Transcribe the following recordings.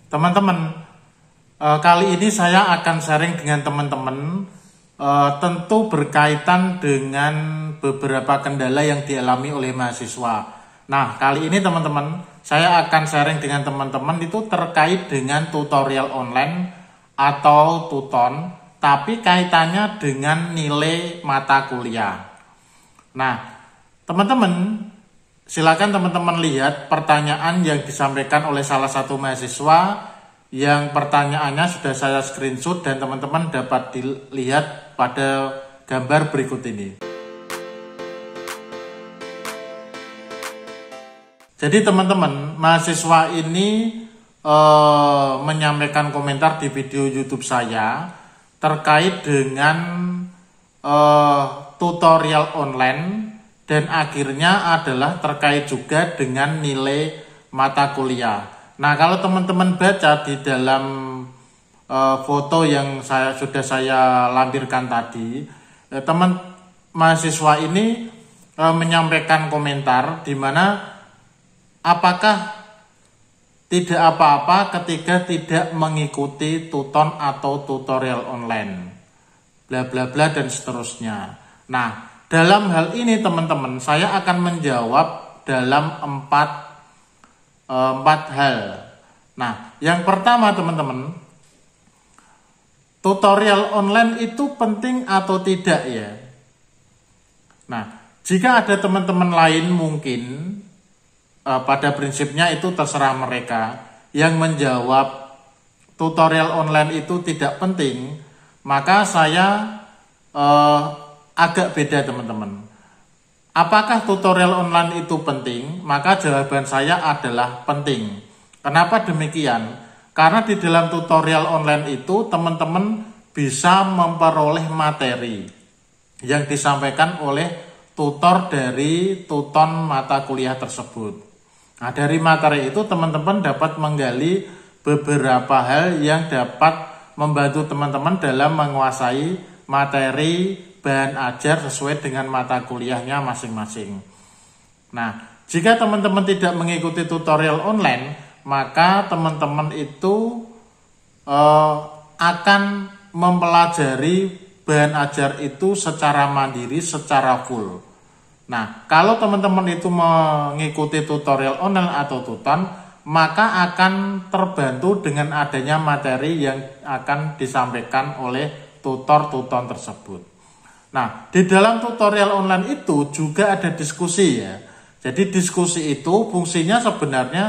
Teman-teman, kali ini saya akan sharing dengan teman-teman tentu berkaitan dengan beberapa kendala yang dialami oleh mahasiswa. Nah, kali ini teman-teman, saya akan sharing dengan teman-teman itu terkait dengan tutorial online atau tuton, tapi kaitannya dengan nilai mata kuliah. Nah, teman-teman, silakan teman-teman lihat pertanyaan yang disampaikan oleh salah satu mahasiswa yang pertanyaannya sudah saya screenshot dan teman-teman dapat dilihat pada gambar berikut ini. Jadi teman-teman, mahasiswa ini menyampaikan komentar di video YouTube saya terkait dengan tutorial online. Dan akhirnya adalah terkait juga dengan nilai mata kuliah. Nah, kalau teman-teman baca di dalam foto yang sudah saya lampirkan tadi, teman mahasiswa ini menyampaikan komentar di mana apakah tidak apa-apa ketika tidak mengikuti tuton atau tutorial online, bla bla bla dan seterusnya. Nah, dalam hal ini teman-teman, saya akan menjawab dalam empat hal. Nah, yang pertama teman-teman, tutorial online itu penting atau tidak ya? Nah, jika ada teman-teman lain mungkin pada prinsipnya itu terserah mereka yang menjawab tutorial online itu tidak penting, maka saya agak beda teman-teman. Apakah tutorial online itu penting? Maka jawaban saya adalah penting. Kenapa demikian? Karena di dalam tutorial online itu teman-teman bisa memperoleh materi yang disampaikan oleh tutor dari tuton mata kuliah tersebut. Nah, dari materi itu teman-teman dapat menggali beberapa hal yang dapat membantu teman-teman dalam menguasai materi bahan ajar sesuai dengan mata kuliahnya masing-masing. Nah, jika teman-teman tidak mengikuti tutorial online, maka teman-teman itu akan mempelajari bahan ajar itu secara mandiri, secara full. Nah, kalau teman-teman itu mengikuti tutorial online atau tuton, maka akan terbantu dengan adanya materi yang akan disampaikan oleh tutor-tuton tersebut. Nah, di dalam tutorial online itu juga ada diskusi ya. Jadi diskusi itu fungsinya sebenarnya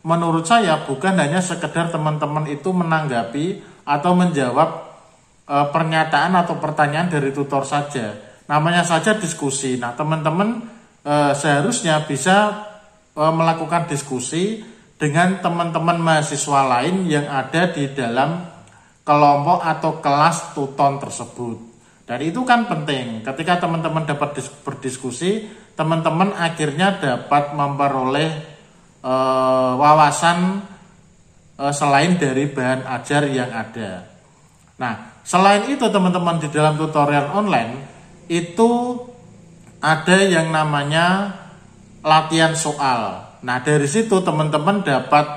menurut saya bukan hanya sekedar teman-teman itu menanggapi atau menjawab pernyataan atau pertanyaan dari tutor saja. Namanya saja diskusi. Nah, teman-teman seharusnya bisa melakukan diskusi dengan teman-teman mahasiswa lain yang ada di dalam kelompok atau kelas tuton tersebut. Dan itu kan penting. Ketika teman-teman dapat berdiskusi, teman-teman akhirnya dapat memperoleh wawasan selain dari bahan ajar yang ada. Nah, selain itu teman-teman di dalam tutorial online itu ada yang namanya latihan soal. Nah, dari situ teman-teman dapat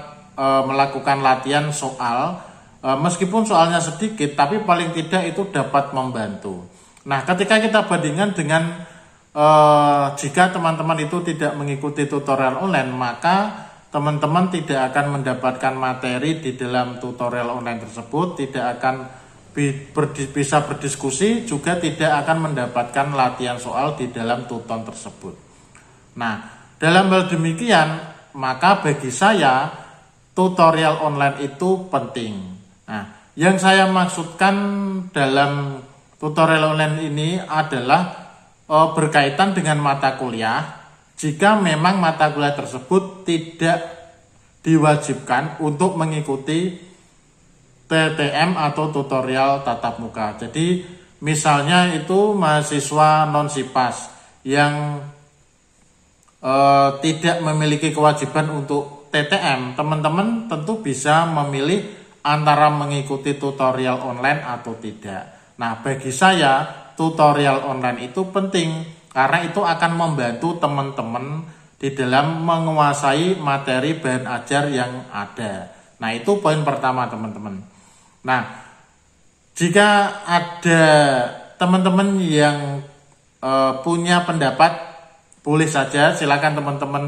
melakukan latihan soal. Meskipun soalnya sedikit, tapi paling tidak itu dapat membantu. Nah, ketika kita bandingkan dengan jika teman-teman itu tidak mengikuti tutorial online, maka teman-teman tidak akan mendapatkan materi di dalam tutorial online tersebut, tidak akan bisa berdiskusi, juga tidak akan mendapatkan latihan soal di dalam tuton tersebut. Nah, dalam hal demikian, maka bagi saya tutorial online itu penting. Nah, yang saya maksudkan dalam tutorial online ini adalah berkaitan dengan mata kuliah. Jika memang mata kuliah tersebut tidak diwajibkan untuk mengikuti TTM atau tutorial tatap muka. Jadi misalnya itu mahasiswa non-SIPAS yang tidak memiliki kewajiban untuk TTM, teman-teman tentu bisa memilih antara mengikuti tutorial online atau tidak. Nah, bagi saya tutorial online itu penting karena itu akan membantu teman-teman di dalam menguasai materi bahan ajar yang ada. Nah, itu poin pertama teman-teman. Nah, jika ada teman-teman yang punya pendapat, boleh saja silakan teman-teman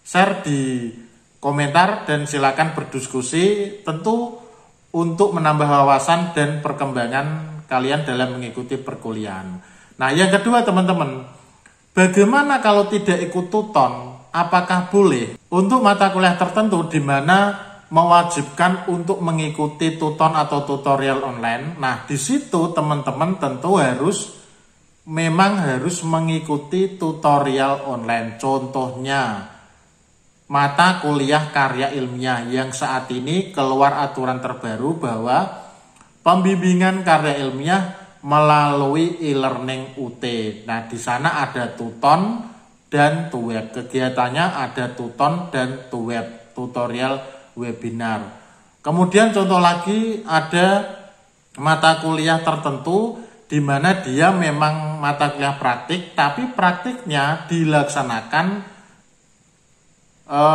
share di komentar dan silakan berdiskusi, tentu untuk menambah wawasan dan perkembangan kalian dalam mengikuti perkuliahan. Nah, yang kedua teman-teman, bagaimana kalau tidak ikut tuton? Apakah boleh untuk mata kuliah tertentu di mana mewajibkan untuk mengikuti tuton atau tutorial online? Nah, di situ teman-teman tentu memang harus mengikuti tutorial online. Contohnya mata kuliah karya ilmiah yang saat ini keluar aturan terbaru bahwa pembimbingan karya ilmiah melalui e-learning UT. Nah, di sana ada tuton dan tuweb. Kegiatannya ada tuton dan tuweb, tutorial webinar. Kemudian contoh lagi ada mata kuliah tertentu di mana dia memang mata kuliah praktik, tapi praktiknya dilaksanakan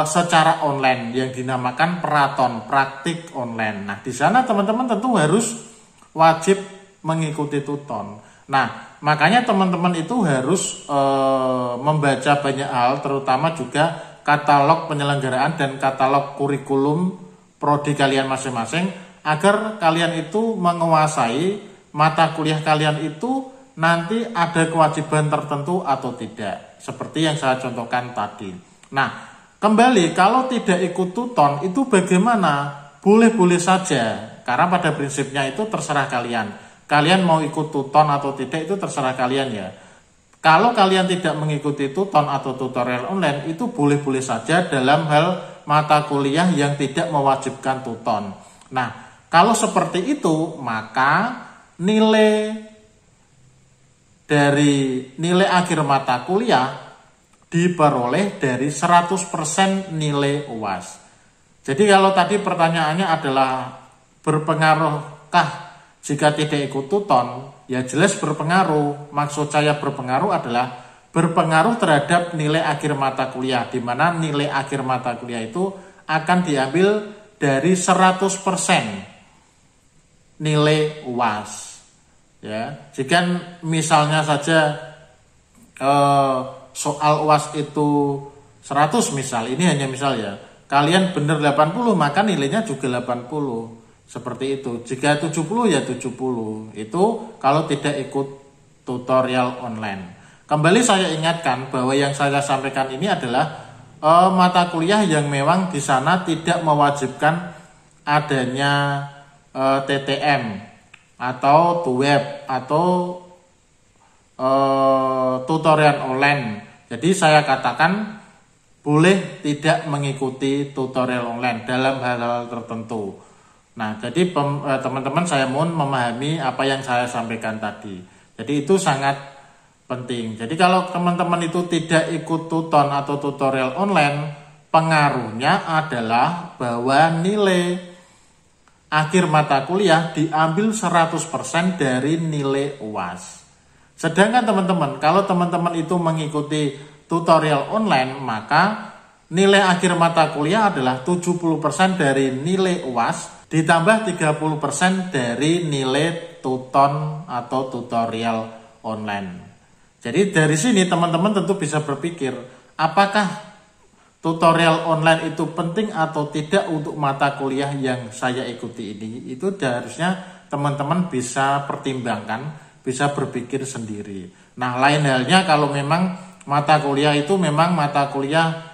secara online yang dinamakan peraton, praktik online. Nah, di sana teman-teman tentu harus wajib mengikuti tuton. Nah, makanya teman-teman itu harus membaca banyak hal, terutama juga katalog penyelenggaraan dan katalog kurikulum prodi kalian masing-masing, agar kalian itu menguasai mata kuliah kalian itu nanti ada kewajiban tertentu atau tidak, seperti yang saya contohkan tadi. Nah, kembali kalau tidak ikut tuton itu bagaimana? Boleh-boleh saja, karena pada prinsipnya itu terserah kalian. Kalian mau ikut tuton atau tidak itu terserah kalian ya. Kalau kalian tidak mengikuti tuton atau tutorial online itu boleh-boleh saja dalam hal mata kuliah yang tidak mewajibkan tuton. Nah, kalau seperti itu maka nilai akhir mata kuliah diperoleh dari 100% nilai UAS. Jadi kalau tadi pertanyaannya adalah berpengaruhkah jika tidak ikut tuton? Ya jelas berpengaruh. Maksud saya berpengaruh adalah berpengaruh terhadap nilai akhir mata kuliah, di mana nilai akhir mata kuliah itu akan diambil dari 100% nilai UAS. Ya, jika misalnya saja soal UAS itu 100 misal, ini hanya misal ya, kalian benar 80 maka nilainya juga 80, seperti itu. Jika 70 ya 70, itu kalau tidak ikut tutorial online. Kembali saya ingatkan bahwa yang saya sampaikan ini adalah mata kuliah yang memang di sana tidak mewajibkan adanya TTM atau tuweb atau tutorial online. Jadi saya katakan boleh tidak mengikuti tutorial online dalam hal-hal tertentu. Nah, jadi teman-teman saya mohon memahami apa yang saya sampaikan tadi. Jadi itu sangat penting. Jadi kalau teman-teman itu tidak ikut tuton atau tutorial online, pengaruhnya adalah bahwa nilai akhir mata kuliah diambil 100% dari nilai UAS. Sedangkan teman-teman, kalau teman-teman itu mengikuti tutorial online, maka nilai akhir mata kuliah adalah 70% dari nilai UAS ditambah 30% dari nilai tuton atau tutorial online. Jadi dari sini teman-teman tentu bisa berpikir, apakah tutorial online itu penting atau tidak untuk mata kuliah yang saya ikuti ini? Itu harusnya teman-teman bisa pertimbangkan, bisa berpikir sendiri. Nah, lain halnya kalau memang mata kuliah itu memang mata kuliah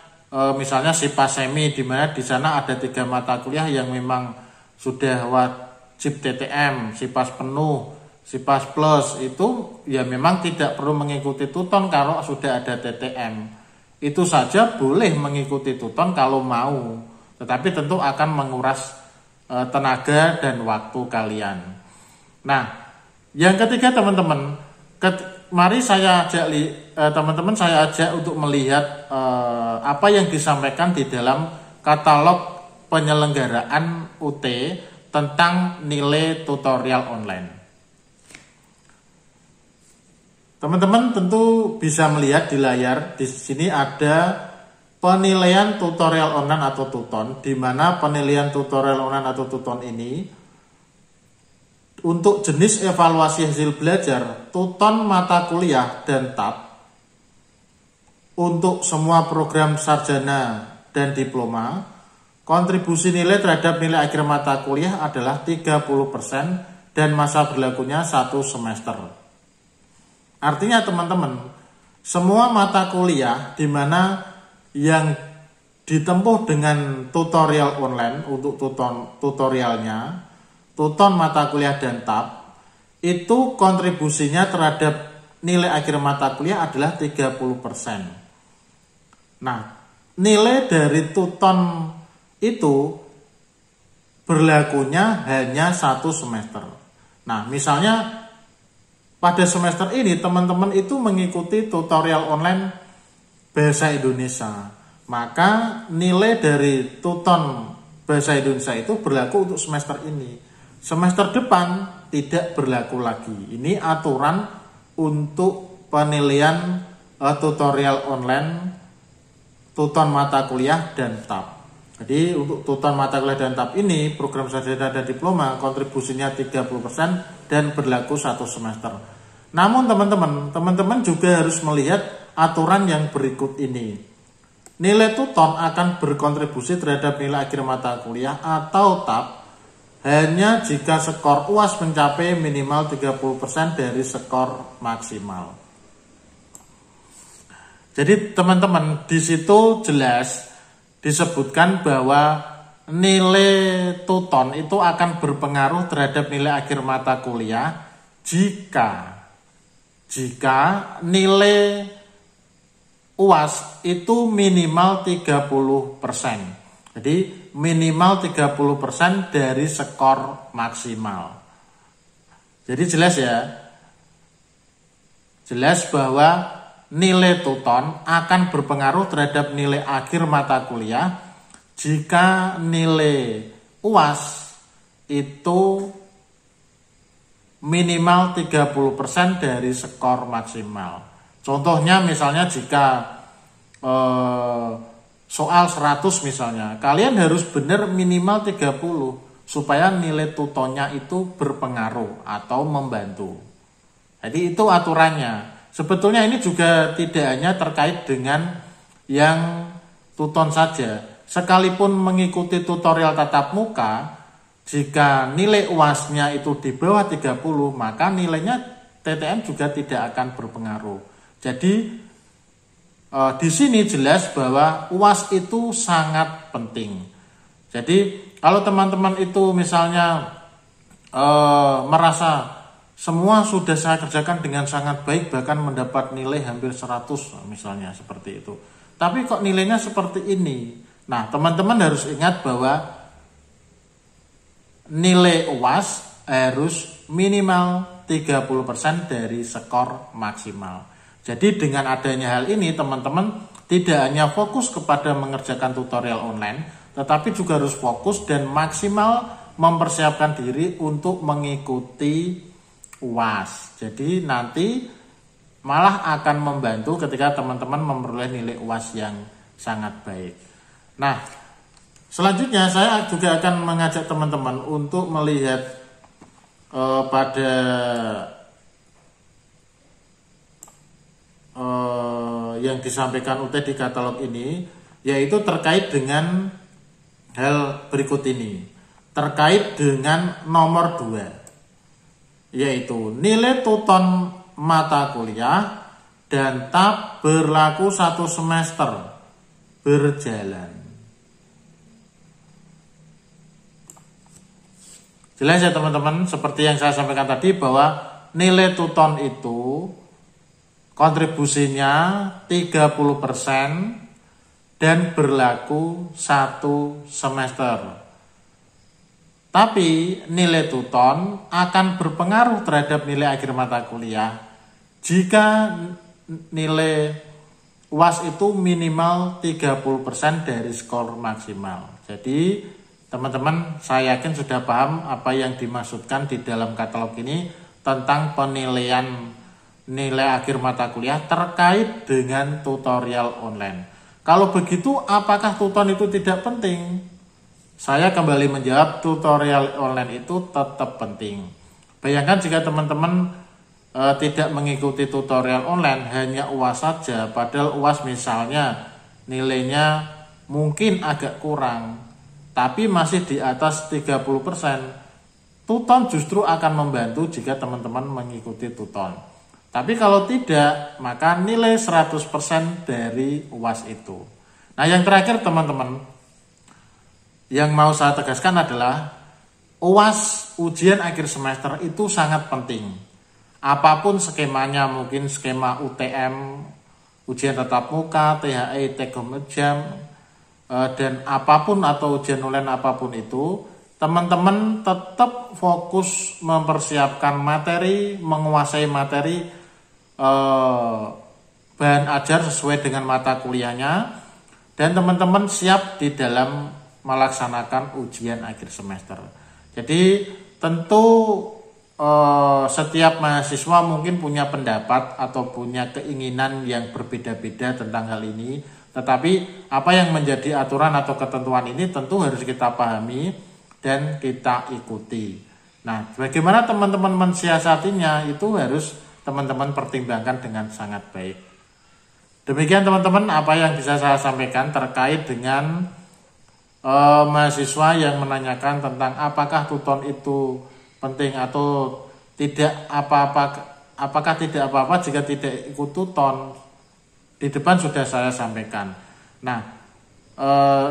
misalnya SIPAS semi, di mana di sana ada 3 mata kuliah yang memang sudah wajib TTM, SIPAS penuh, SIPAS plus, itu ya memang tidak perlu mengikuti tuton kalau sudah ada TTM. Itu saja boleh mengikuti tuton kalau mau, tetapi tentu akan menguras tenaga dan waktu kalian. Nah, yang ketiga teman-teman, mari saya ajak teman-teman saya ajak untuk melihat apa yang disampaikan di dalam katalog penyelenggaraan UT tentang nilai tutorial online. Teman-teman tentu bisa melihat di layar, di sini ada penilaian tutorial online atau tuton, di mana penilaian tutorial online atau tuton ini untuk jenis evaluasi hasil belajar, tuton mata kuliah dan TAP untuk semua program sarjana dan diploma, kontribusi nilai terhadap nilai akhir mata kuliah adalah 30% dan masa berlakunya 1 semester. Artinya teman-teman, semua mata kuliah di mana yang ditempuh dengan tutorial online untuk tutorialnya, tuton mata kuliah dan TAP, itu kontribusinya terhadap nilai akhir mata kuliah adalah 30%. Nah, nilai dari tuton itu berlakunya hanya 1 semester. Nah, misalnya pada semester ini teman-teman itu mengikuti tutorial online bahasa Indonesia, maka nilai dari tuton bahasa Indonesia itu berlaku untuk semester ini. Semester depan tidak berlaku lagi. Ini aturan untuk penilaian tutorial online, tuton mata kuliah dan TAP. Jadi untuk tuton mata kuliah dan TAP ini, program sarjana dan diploma, kontribusinya 30% dan berlaku 1 semester. Namun teman-teman juga harus melihat aturan yang berikut ini. Nilai tuton akan berkontribusi terhadap nilai akhir mata kuliah atau TAP hanya jika skor UAS mencapai minimal 30% dari skor maksimal. Jadi teman-teman, di situ jelas disebutkan bahwa nilai tuton itu akan berpengaruh terhadap nilai akhir mata kuliah jika nilai UAS itu minimal 30%. Jadi minimal 30% dari skor maksimal. Jadi jelas ya. Jelas bahwa nilai tuton akan berpengaruh terhadap nilai akhir mata kuliah jika nilai UAS itu minimal 30% dari skor maksimal. Contohnya misalnya jika soal 100 misalnya, kalian harus benar minimal 30 supaya nilai tutonnya itu berpengaruh atau membantu. Jadi itu aturannya. Sebetulnya ini juga tidak hanya terkait dengan yang tuton saja. Sekalipun mengikuti tutorial tatap muka, jika nilai UAS-nya itu di bawah 30, maka nilainya TTM juga tidak akan berpengaruh. Jadi di sini jelas bahwa UAS itu sangat penting. Jadi kalau teman-teman itu misalnya merasa semua sudah saya kerjakan dengan sangat baik, bahkan mendapat nilai hampir 100 misalnya seperti itu, tapi kok nilainya seperti ini. Nah, teman-teman harus ingat bahwa nilai UAS harus minimal 30% dari skor maksimal. Jadi dengan adanya hal ini, teman-teman tidak hanya fokus kepada mengerjakan tutorial online, tetapi juga harus fokus dan maksimal mempersiapkan diri untuk mengikuti UAS. Jadi nanti malah akan membantu ketika teman-teman memperoleh nilai UAS yang sangat baik. Nah, selanjutnya saya juga akan mengajak teman-teman untuk melihat pada yang disampaikan UT di katalog ini, yaitu terkait dengan hal berikut ini, terkait dengan nomor 2, yaitu nilai tuton mata kuliah dan TAP berlaku 1 semester berjalan. Jelas ya teman-teman, seperti yang saya sampaikan tadi bahwa nilai tuton itu kontribusinya 30% dan berlaku 1 semester. Tapi nilai tuton akan berpengaruh terhadap nilai akhir mata kuliah jika nilai UAS itu minimal 30% dari skor maksimal. Jadi teman-teman, saya yakin sudah paham apa yang dimaksudkan di dalam katalog ini tentang penilaian nilai akhir mata kuliah terkait dengan tutorial online. Kalau begitu, apakah tuton itu tidak penting? Saya kembali menjawab, tutorial online itu tetap penting. Bayangkan jika teman-teman tidak mengikuti tutorial online, hanya UAS saja, padahal UAS misalnya nilainya mungkin agak kurang, tapi masih di atas 30%. Tuton justru akan membantu jika teman-teman mengikuti tuton. Tapi kalau tidak, maka nilai 100% dari UAS itu. Nah, yang terakhir teman-teman, yang mau saya tegaskan adalah UAS, ujian akhir semester itu sangat penting. Apapun skemanya, mungkin skema UTM, ujian tatap muka, THE, take home exam, dan apapun atau ujian online apapun itu, teman-teman tetap fokus mempersiapkan materi, menguasai materi, bahan ajar sesuai dengan mata kuliahnya, dan teman-teman siap di dalam melaksanakan ujian akhir semester. Jadi tentu setiap mahasiswa mungkin punya pendapat atau punya keinginan yang berbeda-beda tentang hal ini, tetapi apa yang menjadi aturan atau ketentuan ini tentu harus kita pahami dan kita ikuti. Nah, bagaimana teman-teman mensiasatinya itu harus teman-teman pertimbangkan dengan sangat baik. Demikian teman-teman apa yang bisa saya sampaikan terkait dengan mahasiswa yang menanyakan tentang apakah tuton itu penting atau tidak, apakah tidak apa-apa jika tidak ikut tuton. Di depan sudah saya sampaikan. Nah,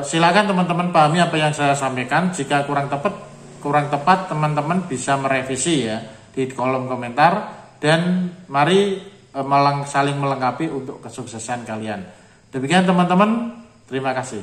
silakan teman-teman pahami apa yang saya sampaikan. Jika kurang tepat teman-teman bisa merevisi ya di kolom komentar, dan mari saling melengkapi untuk kesuksesan kalian. Demikian teman-teman, terima kasih.